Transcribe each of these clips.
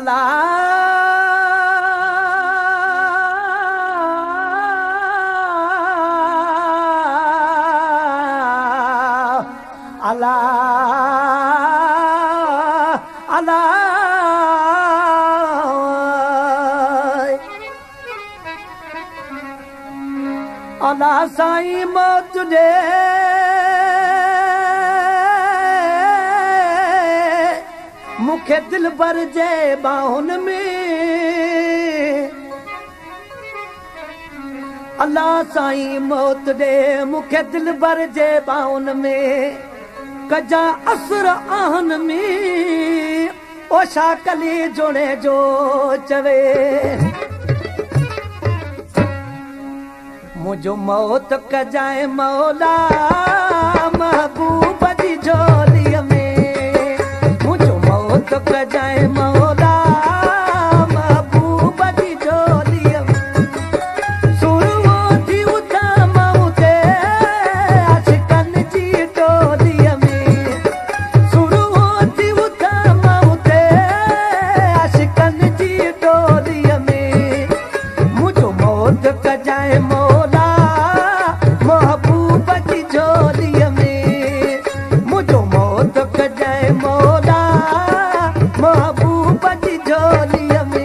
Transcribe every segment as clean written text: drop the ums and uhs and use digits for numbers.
अला अला अला अला साईं मौत दे मुखे दिल भर जे बाहुन में अल्लाह साईं मौत दे मुखे दिल भर जे बाहुन में कजा असर आहन में ओ शाकली जोड़े जो चवे मुझो मौत कजाए मौला महबूब जी झोली में मुझो मौत कजाए मौला महबूब जी झोली में सुरवो थी उठा मौते आशिकन जी टोली में सुरवो थी उठा मौते आशिकन जी टोली में मुझो मौत कजाए मौला महबूब जी झोली में मुझो मौत कजाए मौला महबूब जी झोली में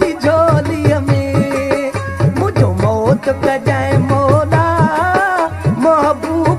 जी झोलीअ में मुंहिंजो मौत कजाए मोला महबूब